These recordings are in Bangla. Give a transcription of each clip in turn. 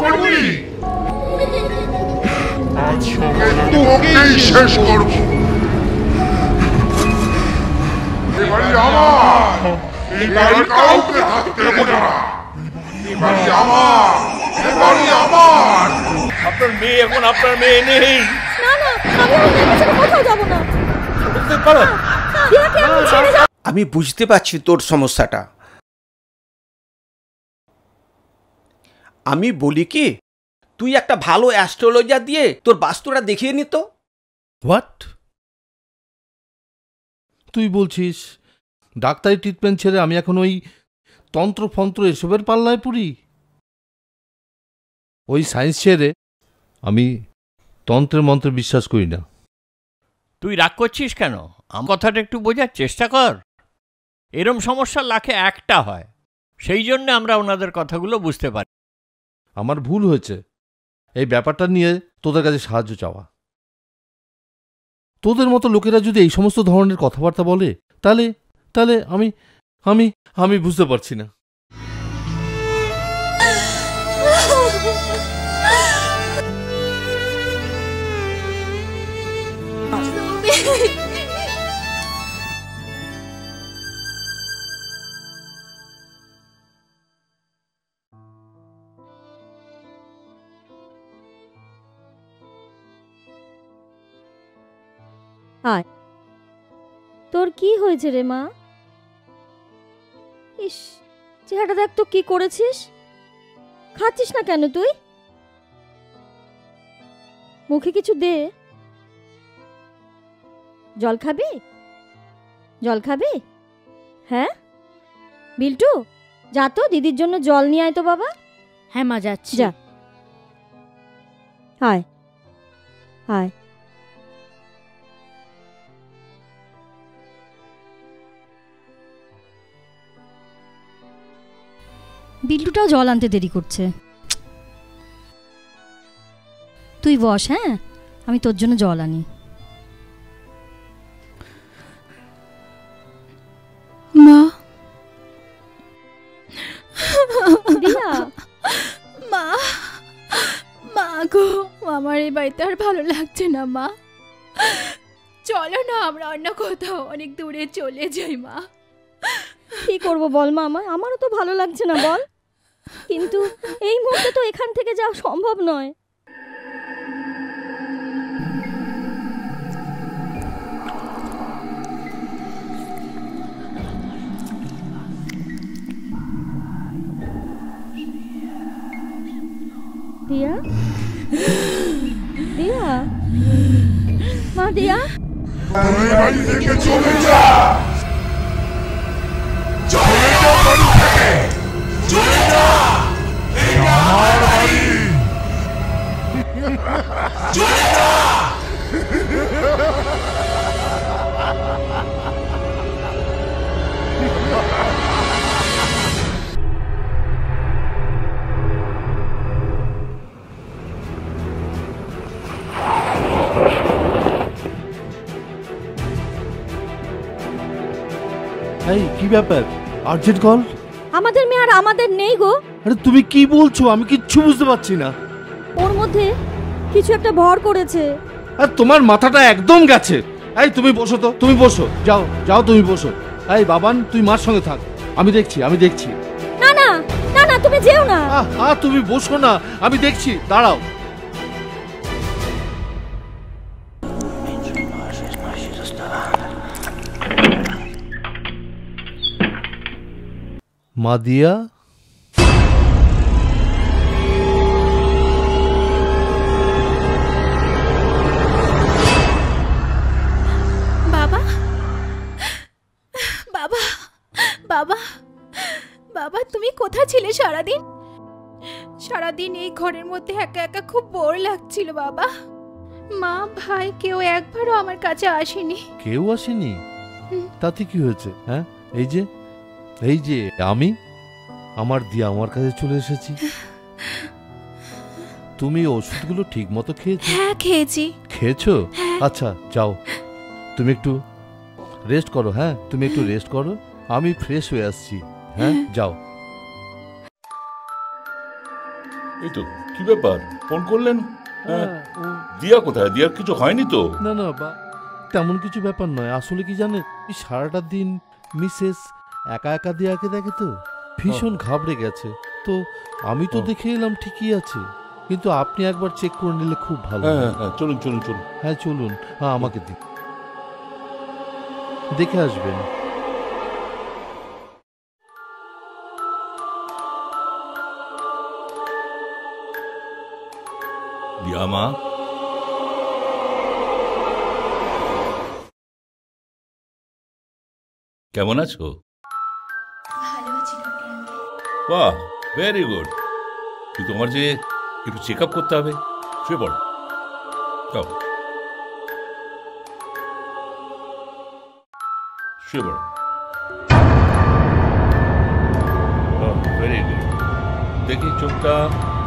করবি? আজ তোকেই শেষ করব। এই বাড়ি আমার, এই বাড়ি কাউকে থাকতে দেব না। এই বাড়ি আমার, এই বাড়ি আমার। আপনার মেয়ে এখন আপনার মেয়ে নেই। না না, আমি ওর কাছে কোথাও যাব না। আমি বুঝতে পারছি তোর সমস্যাটা। আমি বলি কি, তুই একটা ভালো অ্যাস্ট্রোলজার দিয়ে তোর বাস্তুটা দেখিয়ে নিত। হোয়াট? তুই বলছিস ডাক্তারি ট্রিটমেন্ট ছেড়ে আমি এখন ওই তন্ত্রফন্ত্র এসবের পাল্লায় পড়ি? ওই সায়েন্স ছেড়ে আমি তন্ত্রের মন্ত্রে বিশ্বাস করি না। তুই রাগ করছিস কেন? আমার কথাটা একটু বোঝার চেষ্টা কর। এরম সমস্যা লাখে একটা হয়, সেই জন্য আমরা ওনাদের কথাগুলো বুঝতে পারি। আমার ভুল হয়েছে এই ব্যাপারটা নিয়ে তোদের কাছে সাহায্য চাওয়া। তোদের মতো লোকেরা যদি এই সমস্ত ধরনের কথাবার্তা বলে তাহলে তাহলে আমি আমি আমি বুঝতে পারছি না। আয়, তোর কি হয়েছে রে মা? ইস, চেহারাটা দেখ তো, কি করেছিস? খাচ্ছিস না কেন তুই? মুখে কিছু দে। জল খাবি? জল খাবি? হ্যাঁ বিল্টু, যা তো দিদির জন্য জল নিয়ে আয় তো বাবা। হ্যাঁ মা, যাচ্ছি। যা, আয় আয়। বিল্টুটাও জল আনতে দেরি করছে। তুই বস, হ্যাঁ, আমি তোর জন্য জল আনি। মা, দিয়া, মা, মা গো, আমার এই বাড়িতে আর ভালো লাগছে না মা। চলো না আমরা অন্য কোথাও অনেক দূরে চলে যাই মা। কি করবো বল মা, আমারও তো ভালো লাগছে না বল, কিন্তু এই মুহূর্তে তো এখান থেকে যাওয়া সম্ভব নয়। দিয়া, দিয়া, মা দিয়া, এই বাড়ি থেকে চলে যা, চলে যা বাড়ি থেকে, চলে যা। এটা আমার বাড়ি, চলে যা। এই কি ব্যাপার? Urgent call? আমাদের মেয়ে আর আমাদের নেই গো। আরে তুমি কি বলছো? আমি কিচ্ছু বুঝতে পারছি না। ওর মধ্যে কিছু একটা ভর করেছে। আর তোমার মাথাটা একদম গেছে। এই তুমি বসো তো, তুমি বসো, যাও যাও তুমি বসো। এই বাবান, তুই মার সঙ্গে থাক, আমি দেখছি আমি দেখছি। না না না না, তুমি যেও না। তুমি বসো না, আমি দেখছি, দাঁড়াও। মা দিয়া, বাবা, বাবা, বাবা, বাবা, তুমি কোথায় ছিলে সারাদিন? সারাদিন এই ঘরের মধ্যে একা একা খুব বোর লাগছিল বাবা। মা ভাই কেউ একবারও আমার কাছে আসেনি। কেউ আসেনি? তাতে কি হয়েছে? হ্যাঁ, এই যে এই যে আমি আমার দিয়া আমার কাছে চলে এসেছি। তুমি ওষুধগুলো ঠিক মতো খেয়েছো? হ্যাঁ খেয়েছি। খেয়েছো? আচ্ছা যাও, তুমি একটু রেস্ট করো। হ্যাঁ, তুমি একটু রেস্ট করো, আমি ফ্রেশ হয়ে আসছি। হ্যাঁ যাও। এই তো কি ব্যাপার, ফোন করলেন? হ্যাঁ, দিয়া কোথায়? দিয়ার কিছু হয়নি তো? না না তেমন কিছু ব্যাপার নয়। আসলে কি জানেন, এই সারাটা দিন মিসেস একা একা দিয়াকে দেখে তো ভীষণ ঘাবড়ে গেছে। তো আমি তো দেখে এলাম ঠিকই আছে, কিন্তু আপনি একবার চেক করে নিলে খুব ভালো হয়। হ্যাঁ, চলুন চলুন চলুন। হ্যাঁ চলুন, হ্যাঁ আমাকে দিন, দেখে আসবেন। দিয়া মা, কেমন আছো? ভালো আছি ডক্টর আঙ্কেল। বাহ, ভেরি গুড। তুই তোমার যে একটু চেক আপ করতে হবে, শুয়ে পড়ো, যাও শুয়ে পড়ো। Very good. দেখি চোখটা,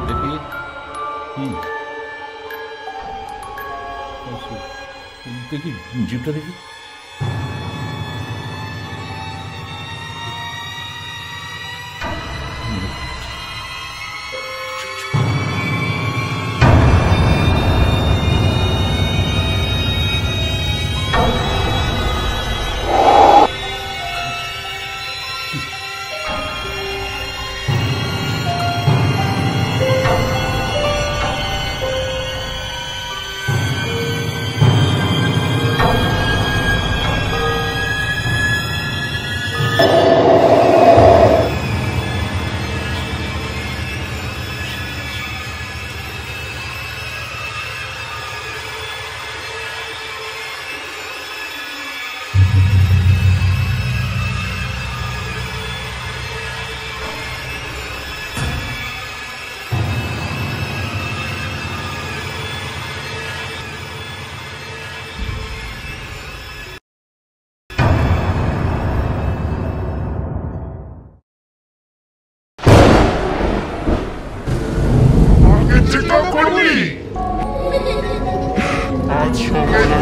দেখি। দেখি জিভটা দেখি।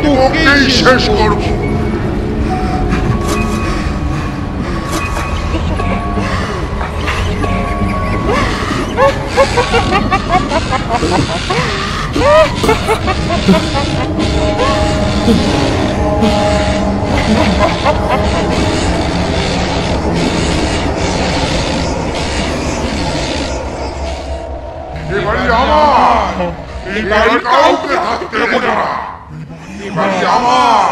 তোকেই শেষ করব। এবারে আমার, এবারে কাউকে থাকতে দেব না। এবারে আমার,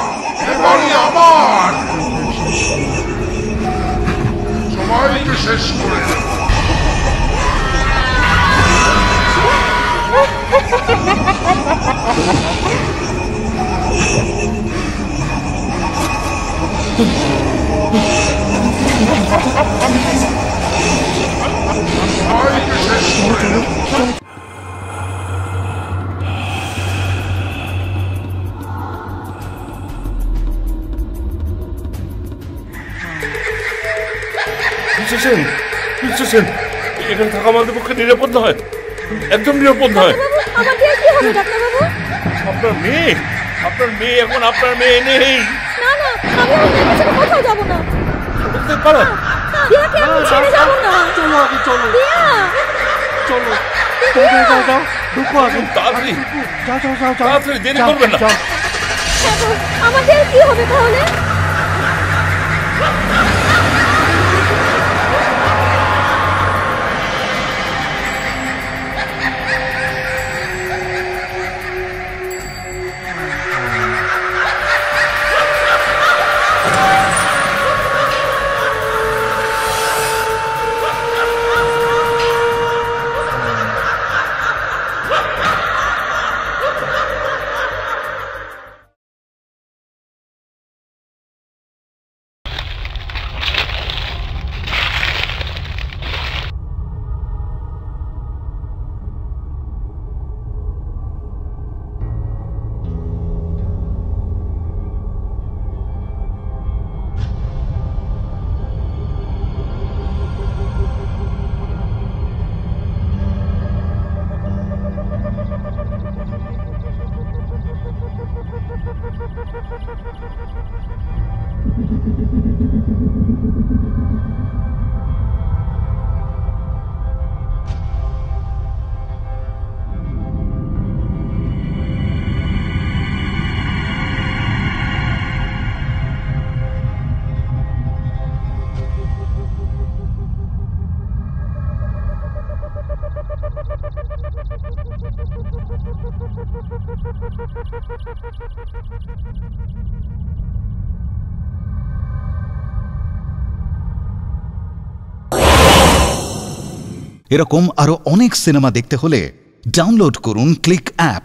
এবারে আমার, সবাইকে শেষ করে দেব। সবাইকে শেষ করে দেব। এখানে থাকা আমাদের পক্ষে নিরাপদ নয়, একদম নিরাপদ নয়। আমাকে কি হবে ডাক্তারবাবু? আপনার মেয়ে, আপনার মেয়ে এখন আপনার মেয়ে নেই। না না, আমি ওদের কাছে কোথাও যাব না। বলতে পারো? দিয়াকে আমি ছেড়ে যাব না। চলো আগে চলো, দিয়া, চলো যাও যাও যাও, ঢুকো আগে, তাড়াতাড়ি যাও যাও যাও যাও, তাড়াতাড়ি, দেরি যাও, করবেন না। যাও। আমাদের কি হবে তাহলে? এরকম আরো অনেক সিনেমা দেখতে হলে ডাউনলোড করুন ক্লিক অ্যাপ।